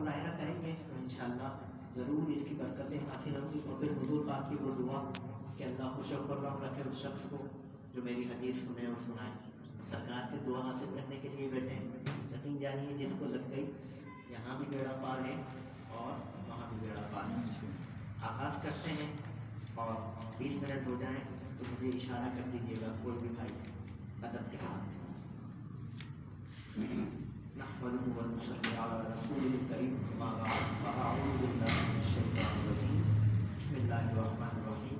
مظاہرہ کریں گے تو انشاءاللہ ضرور اس کی برکتیں حاصل ہوں گی. اور پھر حضور پاک کی وہ دعا کہ اللہ خوش و خرم رکھے اس شخص کو جو میری حدیث سنے اور سنائے. سرکار کی دعا حاصل کرنے کے لیے بیٹھے ہیں. یقین جانیے جس کو لگ گئی یہاں بھی بیڑا پار ہے اور وہاں بھی بیڑا پار ہے. آغاز کرتے ہیں اور 20 منٹ ہو جائیں تو مجھے اشارہ کر دیجیے گا کوئی بھی بھائی ادب کے ساتھ. نحمده ونصلي على رسوله الكريم اما بعد فاعوذ بالله من الشيطان الرجيم بسم الله الرحمن الرحيم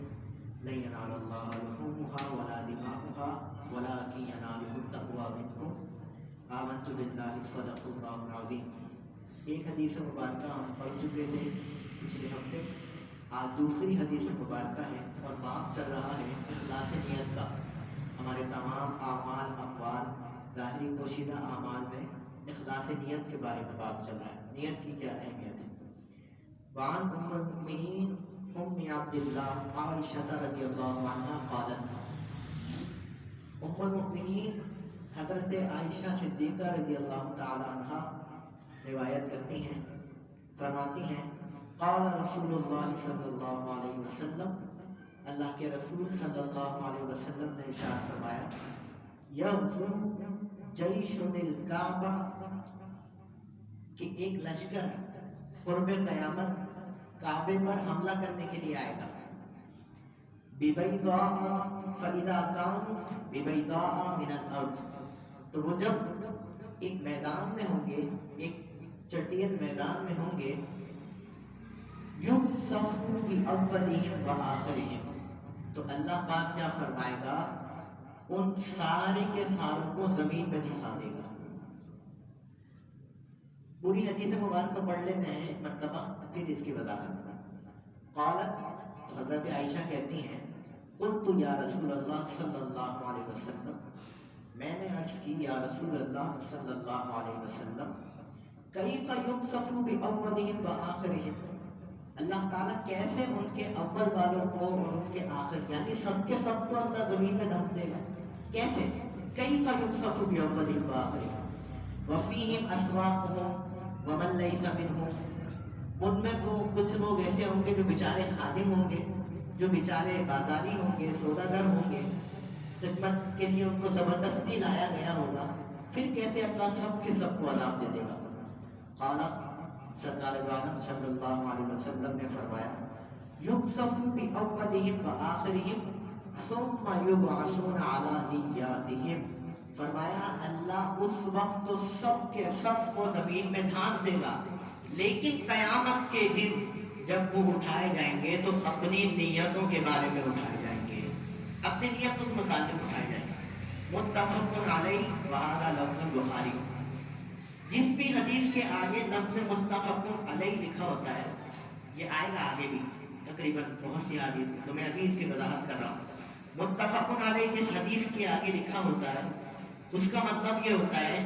لن ينال الله لحومها ولا دماؤها ولكن يناله التقوى منكم آمنت بالله صدق الله العظيم. ایک حدیث مبارکہ ہم پڑھ چکے تھے پچھلے ہفتے. آج دوسری حدیث مبارکہ ہے اور باب چل رہا ہے اخلاص نیت کا. ہمارے تمام اعمال اقوال ظاہری پوشیدہ اعمال میں اخلاص نیت کے بارے میں بات چل رہا ہے. نیت کی کیا اہمیت ہے. وعن ام المؤمنین ام عبد اللہ عائشہ رضی اللہ عنہا قالت. ام المؤمنین حضرت عائشہ صدیقہ رضی اللہ تعالی عنہا روایت کرتی ہیں, فرماتی ہیں قال رسول اللہ صلی اللہ علیہ وسلم, اللہ کے رسول صلی اللہ علیہ وسلم نے ارشاد فرمایا یغزو جیش الکعبہ, کہ ایک لشکر قرب قیامت کعبے پر حملہ کرنے کے لیے آئے گا. ببیضاء فاذا كانوا ببیضاء من الارض, تو وہ جب ایک میدان میں ہوں گے, ایک چٹیل میدان میں ہوں گے, یُقْصَفُ بِأَوَّلِهِمْ وَآخِرِهِمْ, تو اللہ پاک کیا فرمائے گا ان سارے کے ساروں کو زمین میں دھسا دے گا. پوری حدیث مبارکہ پڑھ لیتے ہیں ایک مرتبہ پھر اس کی وضاحت. قالت, تو حضرت عائشہ کہتی ہیں قلت یا رسول اللہ صلی اللہ علیہ وسلم, میں نے عرض کی یا رسول اللہ صلی اللہ علیہ وسلم کیف یقصف بأولہم وآخرہم, اللہ تعالیٰ کیسے ان کے اول والوں کو اور ان کے آخر یعنی سب کے سب کو اللہ زمین میں دھس دے گا. کیسے؟ کیف یقصف بأولہم وآخرہم وفیہم اسواقہم ومن لیس منہم, ان میں تو کچھ لوگ ایسے ہوں گے جو بیچارے خادم ہوں گے, جو بیچارے بازاری ہوں گے, سوداگر ہوں گے, خدمت کے لیے ان کو زبردستی لایا گیا ہوگا. پھر کیسے اللہ سب کے سب کو عذاب دے دے گا. قالا, سرکار عالم صلی اللہ علیہ وسلم نے فرمایا یقصف بأولہم وآخرہم ثم یبعثون علی نیاتہم, فرمایا اللہ اس وقت تو سب کے سب کو زمین میں دھانس دے گا, لیکن قیامت کے دن جب وہ اٹھائے جائیں گے تو اپنی نیتوں کے بارے میں اٹھائے جائیں گے, اپنی نیتوں کے متعلق اٹھائے جائیں گے. متفق علیہ وہذا لفظ بخاری. جس بھی حدیث کے آگے لفظ متفق علیہ لکھا ہوتا ہے, یہ آئے گا آگے بھی تقریباً بہت سی حدیث میں, تو میں ابھی اس کی وضاحت کر رہا ہوں. متفق علیہ جس حدیث کے آگے لکھا ہوتا ہے اس کا مطلب یہ ہوتا ہے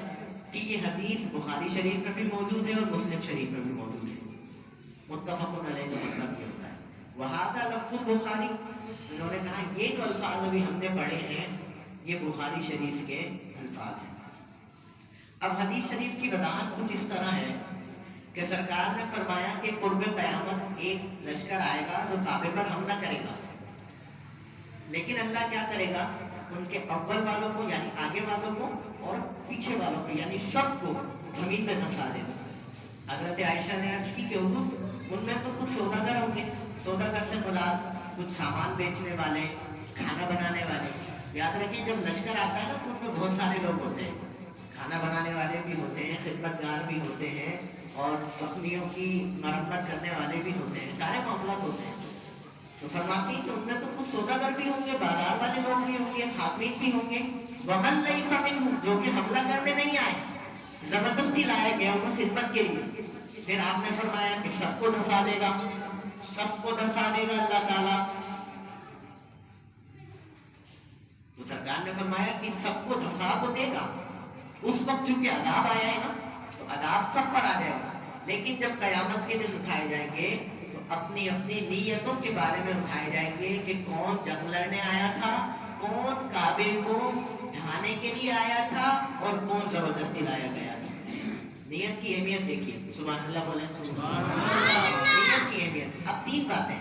کہ یہ حدیث بخاری شریف میں بھی موجود ہے اور مسلم شریف میں بھی موجود ہے. متفق علیہ کا مطلب یہ ہوتا ہے. وہذا لفظ بخاری, انہوں نے کہا یہ جو الفاظ ابھی ہم نے پڑھے ہیں یہ بخاری شریف کے الفاظ ہیں. اب حدیث شریف کی وضاحت کچھ اس طرح ہے کہ سرکار نے فرمایا کہ قرب قیامت ایک لشکر آئے گا جو کعبے پر حملہ کرے گا, لیکن اللہ کیا کرے گا ان کے اول والوں کو یعنی آگے والوں کو اور پیچھے والوں کو یعنی سب کو زمین میں دھسا دے گا. حضرت عائشہ نے عرض کی کہ حضور ان میں تو کچھ سوداگر ہوں گے, سوداگر سے مراد کچھ سامان بیچنے والے, کھانا بنانے والے. یاد رکھیں جب لشکر آتا ہے نا تو ان میں بہت سارے لوگ ہوتے ہیں, کھانا بنانے والے بھی ہوتے ہیں, خدمت گار بھی ہوتے ہیں اور زخمیوں کی مرمت کرنے والے بھی ہوتے ہیں, سارے معاملات ہوتے ہیں. تو فرماتی ہیں کہ ان میں تو کچھ سوداگر بھی ہوں گے, بازار والے لوگ بھی ہوں گے, خاتمین بھی ہوں گے. ومن لیس منہم, جو کہ حملہ کرنے نہیں آئے, زبردستی لایا گیا ان خدمت کے لیے. پھر آپ نے فرمایا کہ سب کو دھسا دے گا, سب کو دھسا دے گا اللہ تعالیٰ. تو سرکار نے فرمایا کہ سب کو دھسا تو دے گا, اس وقت چونکہ عذاب آیا ہے نا تو عذاب سب پر آ جائے گا, لیکن جب قیامت کے دن اٹھائے جائیں گے تو اپنی اپنی نیتوں کے بارے میں اٹھائے جائیں گے کہ کون جنگ لڑنے آیا تھا, کون کعبے کو ڈھانے کے لیے آیا تھا اور کون زبردستی لایا گیا تھا. نیت کی اہمیت دیکھیے، سبحان اللہ بولیں، سبحان اللہ۔ نیت کی اہمیت، اب تین باتیں،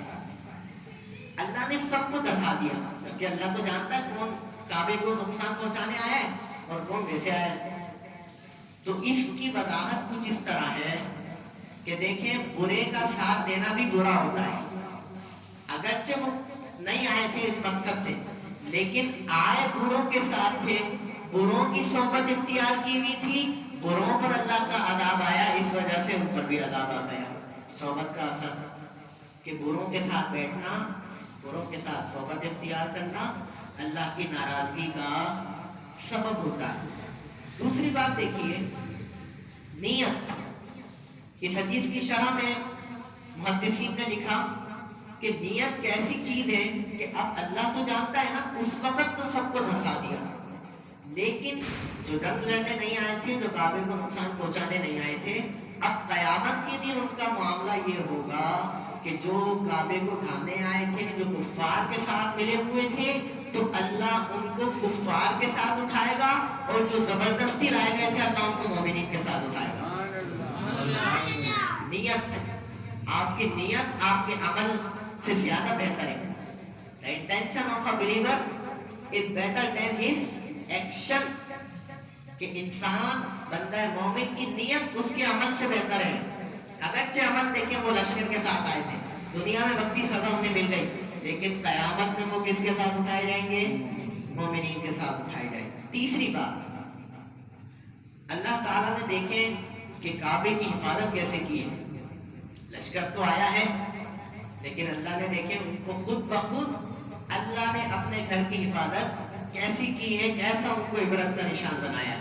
اللہ نے سب کو دسا دیا کہ اللہ کو جانتا ہے کون کعبے کو نقصان پہنچانے آیا ہے اور کون ویسے آیا ہے۔ تو اس کی وضاحت کچھ اس طرح ہے کہ دیکھیں برے کا ساتھ دینا بھی برا ہوتا ہے، اگرچہ وہ نہیں آئے تھے اس مقصد سے، لیکن آئے بروں کے ساتھ تھے، بروں کی صحبت اختیار کی ہوئی تھی، بروں پر اللہ کا عذاب آیا، اس وجہ سے ان پر بھی عذاب آ گیا۔ صحبت کا اثر کہ بروں کے ساتھ بیٹھنا، بروں کے ساتھ صحبت اختیار کرنا اللہ کی ناراضگی کا سبب ہوتا ہے۔ دوسری بات دیکھیے نیت، اس حدیث کی شرح میں محدثین نے لکھا کہ نیت کیسی چیز ہے کہ اب اللہ تو جانتا ہے نا، اس وقت تو سب کو دھسا دیا، لیکن جو جنگ لڑنے نہیں آئے تھے، جو کعبے کو نقصان پہنچانے نہیں آئے تھے، اب قیامت کے دن ان کا معاملہ یہ ہوگا کہ جو کعبے کو کھانے آئے تھے، جو کفار کے ساتھ ملے ہوئے تھے، تو اللہ ان کو کفار کے ساتھ اٹھائے گا، اور جو زبردستی لائے گئے تھے اللہ ان کو مومنین کے ساتھ اٹھائے گا۔ نیت، آپ کی نیت آپ کے عمل سے زیادہ بہتر ہے۔ The intention of a believer is better than his action، کہ انسان بندہ مومن کی نیت اس کے عمل سے بہتر ہے۔ اگرچہ عمل دیکھیں وہ لشکر کے ساتھ آئے تھے، دنیا میں وقتی سزا انہیں مل گئی، لیکن قیامت میں وہ کس کے ساتھ اٹھائے جائیں گے؟ مومنین کے ساتھ اٹھائے جائیں گے۔ تیسری بات، اللہ تعالیٰ نے دیکھیں کہ کعبے کی حفاظت کیسے کی ہے۔ لشکر تو آیا ہے، لیکن اللہ نے دیکھیں ان کو خود بخود اللہ نے اپنے گھر کی حفاظت کیسی کی ہے، کیسا ان کو عبرت کا نشان بنایا۔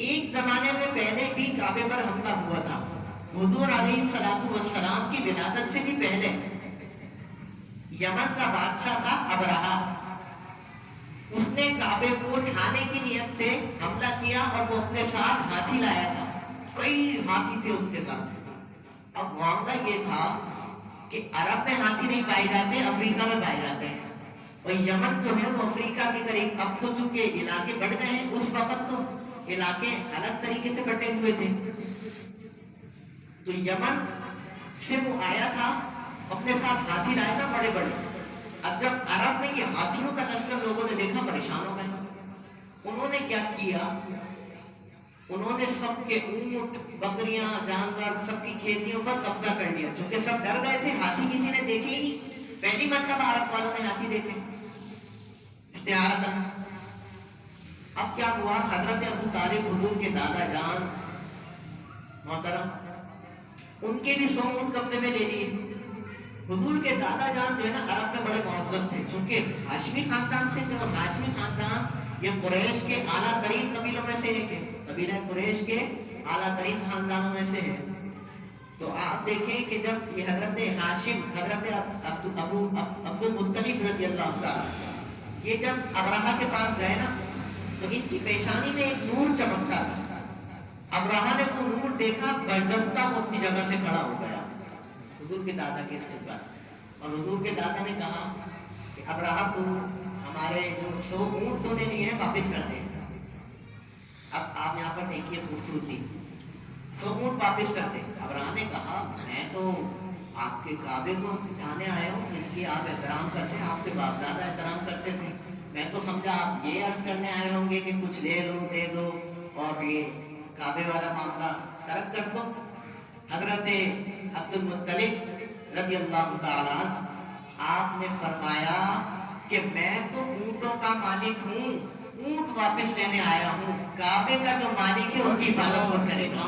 ایک زمانے میں پہلے بھی کعبے پر حملہ ہوا تھا، حضور علیہ السلام کی ولادت سے بھی پہلے۔ یمن کا بادشاہ تھا ابرہہ، اس نے کعبے کو اٹھانے کی نیت سے حملہ کیا، اور وہ اپنے ساتھ ہاتھی لایا تھا، کئی ہاتھی تھے اس کے ساتھ۔ اب معاملہ یہ تھا کہ عرب میں ہاتھی نہیں پائے جاتے، افریقہ میں پائے جاتے ہیں، اور یمن جو ہے وہ افریقہ کے قریب۔ اب تو چونکہ علاقے بڑھ گئے ہیں، اس وقت تو علاقے الگ طریقے سے بٹے ہوئے تھے۔ تو یمن سے وہ آیا تھا، اپنے ساتھ ہاتھی لایا تھا بڑے بڑے۔ اب جب عرب میں یہ ہاتھیوں کا لشکر لوگوں نے دیکھا، پریشان ہو گئے۔ انہوں نے کیا کیا؟ انہوں نے سب کے اونٹ، بکریاں، جانور، سب کی کھیتیوں پر قبضہ کر لیا، چونکہ سب ڈر گئے تھے، ہاتھی کسی نے دیکھے ہی نہیں، پہلی مرتبہ عرب والوں نے ہاتھی دیکھے استعارتاً۔ اب کیا ہوا؟ حضرت ابو طالب حضور کے دادا جان محترم، ان کے بھی 100 اونٹ قبضے میں لے لیے۔ حضور کے دادا جان جو ہے نا عرب میں بڑے معزز تھے، چونکہ ہاشمی خاندان سے تھے، اور ہاشمی خاندان یہ قریش کے اعلیٰ ترین قبیلوں میں سے ایک ہے، قبیلہ قریش کے اعلیٰ ترین خاندانوں میں سے ہے۔ تو آپ دیکھیں کہ جب یہ حضرت ہاشم، حضرت عبد المطلب رضی اللہ تعالیٰ، یہ جب ابرہہ کے پاس گئے نا، تو ان کی پیشانی میں ایک نور چمکتا تھا۔ ابرہہ نے وہ نور دیکھا، برجستہ وہ اپنی جگہ سے کھڑا ہو گیا حضور کے دادا کے استقبال، اور حضور کے دادا نے کہا کہ ابرہہ تو ہمارے جو 100 اونٹ تو نے لیے ہیں واپس کر دیں۔ اب آپ یہاں پر دیکھیے خوبصورتی، 100 اونٹ واپس کر دیں۔ ابرہہ نے کہا میں تو آپ کے کعبے کو اٹھانے آیا ہوں، جس کی آپ احترام کرتے ہیں، آپ کے باپ دادا احترام کرتے تھے، میں تو سمجھا آپ یہ عرض کرنے آئے ہوں گے کہ کچھ لے لو، دے دو، اور یہ کعبے والا معاملہ ترک کر دو۔ حضرت عبد المطلب رضی اللہ تعالیٰ آپ نے فرمایا کہ میں تو اونٹوں کا مالک ہوں، اونٹ واپس لینے آیا ہوں، کعبے کا جو مالک ہے اس کی حفاظت خود کرے گا۔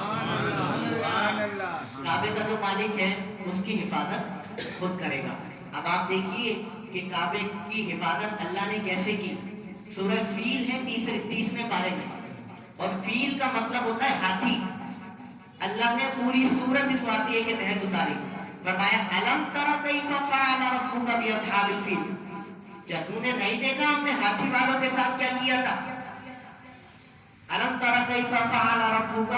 کعبے کا جو مالک ہے اس کی حفاظت خود کرے گا۔ اب آپ دیکھیے کہ کعبے کی حفاظت اللہ نے کیسے کی۔ سورہ فیل ہے 30ویں پارے میں، اور فیل کا مطلب ہوتا ہے ہاتھی۔ اللہ نے پوری سورت اس واقعے کے تحت اتاری، فرمایا الم تر کیف فعل ربک باصحاب الفیل، کیا تو نے نہیں دیکھا ہم نے ہاتھی والوں کے ساتھ کیا کیا تھا؟ الم تر کیف فعل ربک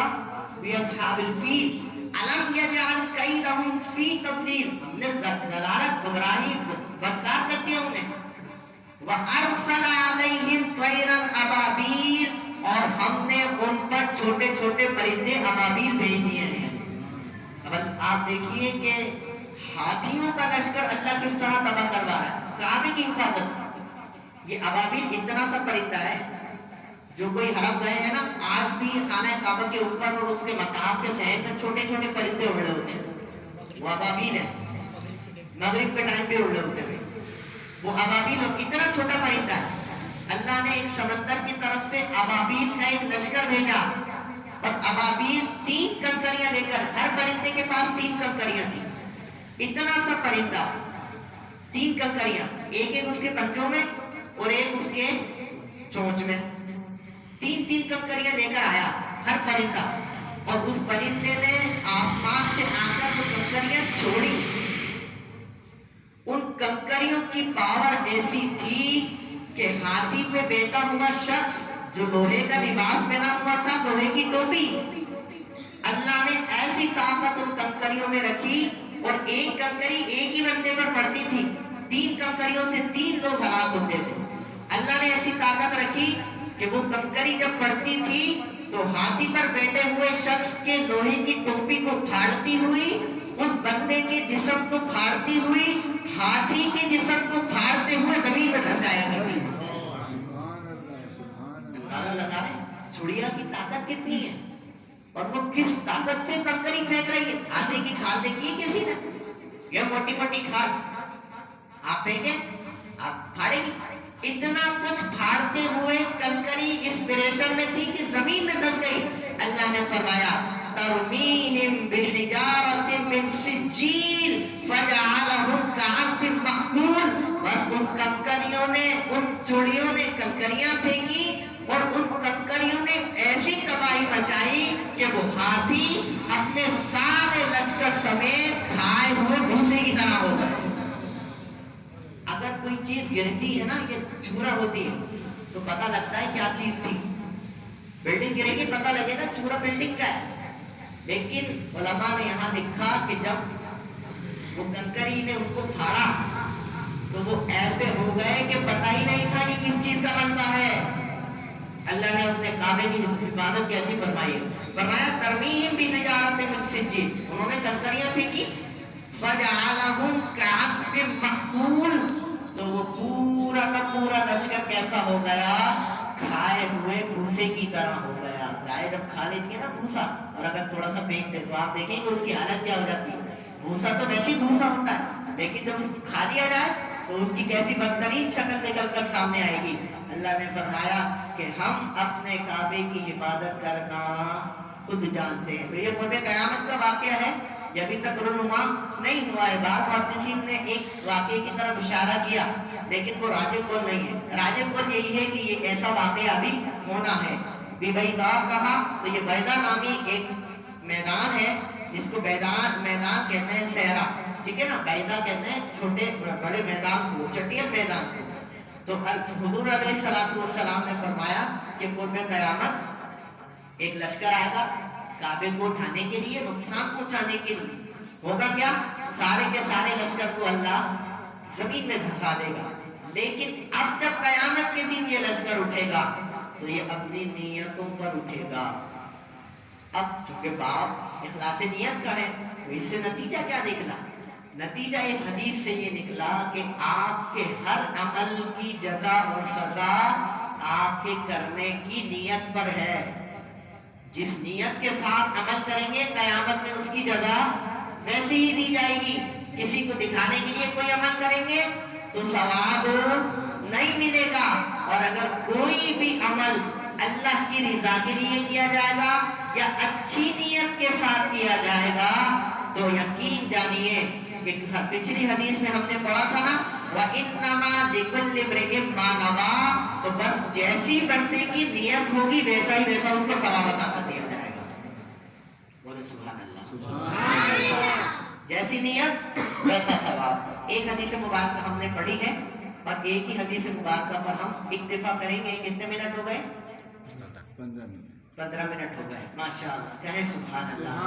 باصحاب الفیل الم یجعل کیدہم فی تضلیل، ہم نے ضلالت، گمراہی بدکار کر دیا انہیں۔ وَأَرْسَلَ عَلَيْهِمْ طَيْرًا أَبَابِيلَ، اور ہم نے ان پر چھوٹے چھوٹے پرندے ابابیل بھیج دیے ہیں. اب آپ دیکھیے کہ ہاتھیوں کا لشکر اللہ کس طرح تباہ کروا رہا ہے کعبے کی حفاظت. یہ ابابیل اتنا سا پرندہ ہے جو کوئی حرم گئے ہیں نا آج بھی خانہ کعبہ کے اوپر اور اس کے مطاف کے صحن میں چھوٹے چھوٹے پرندے اڑے ہوتے ہیں. وہ ابابیل ہے. مغرب کے ٹائم پہ اڑے ہوتے ہیں وہ ابابیل. اتنا چھوٹا پرندہ ہے. اللہ نے ایک سمندر کی طرف سے ابابیل کا ایک لشکر بھیجا اور ابابیل 3 کنکریاں لے کر, ہر پرندے کے پاس 3 کنکریاں تھی. اتنا سا پرندہ 3 کنکریاں, ایک اس کے پنجوں میں اور ایک اس کے چونچ میں, 3 کنکریاں لے کر آیا ہر پرندہ. اور اس پرندے نے آسمان سے آ کر وہ کنکریاں چھوڑی. ان کنکریوں کی پاور ایسی تھی کہ ہاتھی پہ بیٹھا ہوا شخص جو لوہے کا لباس پہنا ہوا تھا, لوہے کی ٹوپی, اللہ نے ایسی طاقت ان کنکریوں میں رکھی اور ایک کنکری ایک ہی بندے پر پڑتی تھی. 3 کنکریوں سے 3 لوگ ہلاک ہوتے تھے. اللہ نے ایسی طاقت رکھی کہ وہ کنکری جب پڑتی تھی تو ہاتھی پر بیٹھے ہوئے شخص کے لوہے کی ٹوپی کو پھاڑتی ہوئی, اس بندے کے جسم کو پھاڑتی ہوئی, ہاتھی کے جسم کو پھاڑتے ہوئے زمین میں دھس جایا کرتی. اندازہ لگا رہے چھڑیا کی طاقت کتنی ہے اور وہ کس طاقت سے کنکری پھینک رہی ہے. ہاتھی کی کھال دیکھی کسی نے, یہ موٹی موٹی کھال آپ پھینکیں آپ پھاڑے گی. اتنا کچھ پھاڑتے ہوئے کنکری اس پریشر میں تھی کہ زمین میں دھس گئی. اللہ نے فرمایا ترمیہم بحجارۃ من سجیل فجعلہم کعصف مأکول. بس ان کنکریوں نے, ان چڑیوں نے کنکریاں پھینکی اور ان کنکریوں نے ایسی تباہی مچائی کہ وہ ہاتھی اپنے سارے لشکر سمیت کھائے ہوئے بھوسے کی طرح ہو گئے. اگر کوئی چیز گرتی ہے نا, یہ چورا ہوتی ہے تو پتہ لگتا ہے کیا چیز تھی. بلڈنگ گرے گی پتہ لگے گا چورا بلڈنگ کا ہے. لیکن علماء نے یہاں لکھا کہ جب وہ کنکری نے ان کو پھاڑا تو وہ ایسے ہو گئے کہ پتہ ہی نہیں تھا یہ کس چیز کا بنتا ہے. اللہ نے اپنے کعبے کی حفاظت کیسی فرمائی ہے. فرمایا ترمیہم بحجارۃ من سجیل, انہوں نے کنکریاں پھینکی, فجعلہم کعصف مأکول, تو وہ پورا کا پورا لشکر کیسا ہو گیا, کھائے ہوئے بھوسے کی طرح ہو گیا. گائے جب کھا لیتی ہے نا بھوسا, اور اگر تھوڑا سا پھینک دے تو آپ دیکھیں گے اس کی حالت کیا ہو جاتی ہے. بھوسا تو ویسے ہی بھوسا ہوتا ہے, لیکن جب اس کو کھا لیا جائے تو اس کی کیسی بدترین شکل نکل کر سامنے آئے گی. اللہ نے فرمایا کہ ہم اپنے کعبے کی حفاظت کرنا خود جانتے ہیں. تو یہ قرب قیامت کا واقعہ ہے, یہ ابھی تک رونما نہیں ہوا ہے. بعض محدثین نے ایک واقعے کی طرف اشارہ کیا لیکن وہ راجح قول نہیں ہے. راجح قول یہی ہے کہ یہ ایسا واقعہ ابھی ہونا ہے. بیضا کہا تو یہ بیضا نامی ایک میدان ہے جس کو میدان کہتے ہیں صحرا, ٹھیک ہے نا. بیضا کہتے ہیں چھوٹے بڑے میدان کو, چٹیل میدان کو. تو حضور علیہ السلام نے فرمایا کہ قرب قیامت ایک لشکر آئے گا کعبے کو اٹھانے کے لیے, نقصان پہنچانے کے لیے. ہوگا کیا, سارے کے سارے لشکر کو اللہ زمین میں دھسا دے گا. لیکن اب جب قیامت کے دن یہ لشکر اٹھے گا تو یہ اپنی نیتوں پر اٹھے گا. اب چونکہ باب اخلاص نیت کا ہے تو اس سے نتیجہ کیا نکلا, نتیجہ اس حدیث سے یہ نکلا کہ آپ کے ہر عمل کی جزا اور سزا آپ کے کرنے کی نیت پر ہے. جس نیت کے ساتھ عمل کریں گے قیامت میں اس کی جزا ویسے ہی دی جائے گی. کسی کو دکھانے کے لیے کوئی عمل کریں گے تو ثواب نہیں ملے گا, اور اگر کوئی بھی عمل اللہ کی رضا کے لیے کیا جائے گا یا اچھی نیت کے ساتھ کیا جائے گا تو یقین جانیے کہ پچھلی حدیث میں ہم نے پڑھا تھا نا وَإِنَّمَا لِكُلِّ امْرِئٍ مَا نَوَىٰ, تو بس جیسی بندے کی نیت ہوگی ویسا ہی ویسا اس کو ثواب عطا دیا جائے گا. بولے سبحان اللہ. جیسی نیت ویسا ثواب. ایک حدیث مبارکہ ہم نے پڑھی ہے اور ایک ہی حدیث مبارکہ پر ہم اکتفا کریں گے. کتنے منٹ ہو گئے؟ 15 منٹ ہو گئے. ماشاءاللہ, کہیں سبحان اللہ.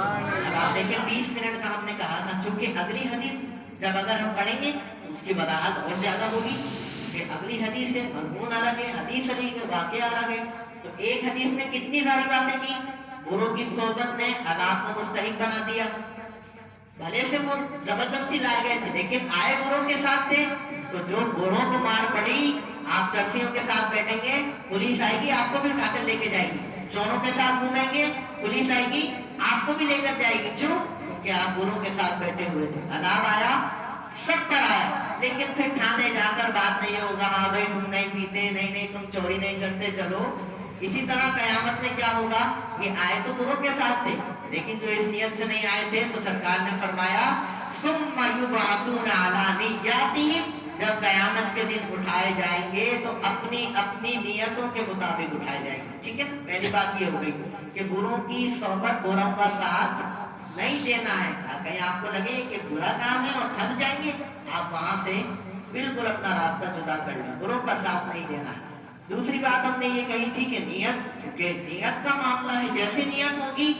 اب آپ دیکھیں 20 منٹ کا ہم نے کہا تھا, چونکہ اگلی حدیث جب اگر ہم پڑھیں گے اس کی وضاحت اور زیادہ ہوگی. یہ اگلی حدیث ہے، مضمون الگ ہے، حدیث الگ ہے، واقعہ الگ ہے. تو ایک حدیث میں کتنی ساری باتیں کی. گروہ کی صحبت نے عذاب کو مستحق بنا دیا. بھلے سے وہ زبردستی لائے گئے تھے لیکن آئے گروہ کے ساتھ تھے. تو جو گروہ کو مار پڑی، آپ چرسیوں کے ساتھ بیٹھیں گے، پولیس آئے گی آپ کو بھی اٹھا کر لے کے جائے گی. چوروں کے ساتھ گھومیں گے، پولیس آئے گی آپ کو بھی لے کر جائے گی. کیوں؟ کہ آپ گروہ کے ساتھ بیٹھے ہوئے تھے. عذاب آیا، سب پر آیا، لیکن پھر تھانے جا کر بات نہیں ہوگا ہاں بھائی تم نہیں پیتے، نہیں تم چوری نہیں کرتے چلو. اسی طرح قیامت میں کیا ہوگا، یہ آئے تو گروہ کے ساتھ تھے لیکن جو اس نیت سے نہیں آئے تھے تو سرکار نے فرمایا ثم یبعثون علی نیاتہم، جب قیامت کے دن اٹھائے جائیں گے تو اپنی اپنی نیتوں کے مطابق اٹھائے جائیں گے. ٹھیک ہے، پہلی بات یہ ہو گئی کہ گروہ کی صحبت، گروہ کا ساتھ نہیں دینا ہے. کہیں آپ کو لگے کہ برا کام ہے اور تھک جائیں گے، آپ وہاں سے بالکل اپنا راستہ جدا کر لیں، گروہ کا ساتھ نہیں دینا ہے. دوسری بات ہم نے یہ کہی تھی کہ نیت، کیونکہ نیت کا معاملہ ہے، جیسی نیت ہوگی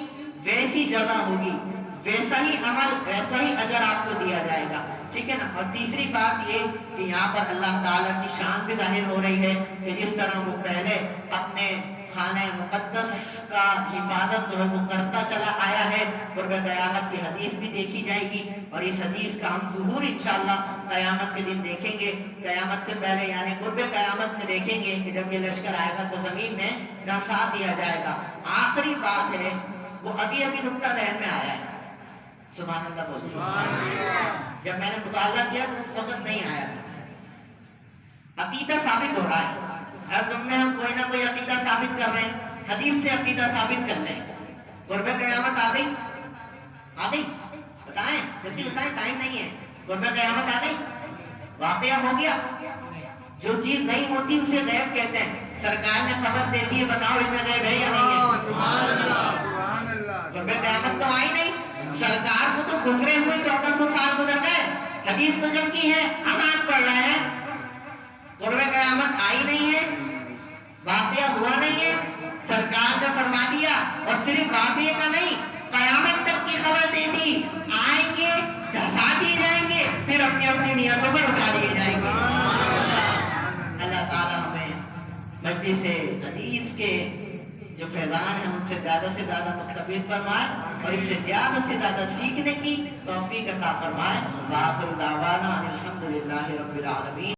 ویسی جزا ہوگی، ویسا ہی عمل ویسا ہی اجر آپ کو دیا جائے گا. ٹھیک ہے نا. اور تیسری بات یہ کہ یہاں پر اللہ تعالیٰ کی شان بھی ظاہر ہو رہی ہے کہ جس طرح وہ پہلے اپنے خانہ مقدس کا حفاظت جو ہے وہ کرتا چلا آیا ہے، قرب قیامت کی حدیث بھی دیکھی جائے گی اور اس حدیث کا ہم ظہور انشاءاللہ قیامت کے دن دیکھیں گے. قیامت سے پہلے یعنی قرب قیامت میں دیکھیں گے کہ جب یہ لشکر آئے گا تو زمین میں دھسا دیا جائے گا. آخری بات ہے وہ ابھی نقطہ ذہن میں آیا ہے. سبحان اللہ بولو. جب میں نے مطالعہ کیا تو اس وقت نہیں آیا تھا. عقیدہ ثابت ہو رہا ہے، ہر جمعے ہم کوئی نہ کوئی عقیدہ ثابت کر رہے ہیں، حدیث سے عقیدہ ثابت کر لیں. قرب قیامت آ گئی، آ گئی، بتائیں جلدی بتائیں، ٹائم نہیں ہے. قرب قیامت آ گئی، واقعہ ہو گیا. جو چیز نہیں ہوتی اسے غیب کہتے ہیں. سرکار نے خبر دیتی ہے، بتاؤ اس میں غیب ہے یا نہیں ہے. سبحان اللہ، سبحان اللہ. قرب قیامت تو آئی نہیں، سرکار کو تو گزرے ہوئے 1400 سال گزر گئے، حدیث تو جب کی ہے ہم آج پڑھ رہے ہیں. قرب قیامت آئی نہیں ہے، واقعہ ہوا نہیں ہے، سرکار نے فرما دیا. اور صرف واقعے کا نہیں، قیامت تک کی خبر دے دی. آئیں گے، دھسا دیے جائیں گے، پھر اپنی اپنی نیتوں پر اٹھا لیے جائیں گے. اللہ تعالیٰ ہمیں مجلس حدیث کے جو فیضان ہیں ان سے زیادہ مستفید فرمائے اور اس سے زیادہ سیکھنے کی توفیق عطا فرمائے. وآخر دعوانا الحمدللہ رب العالمین.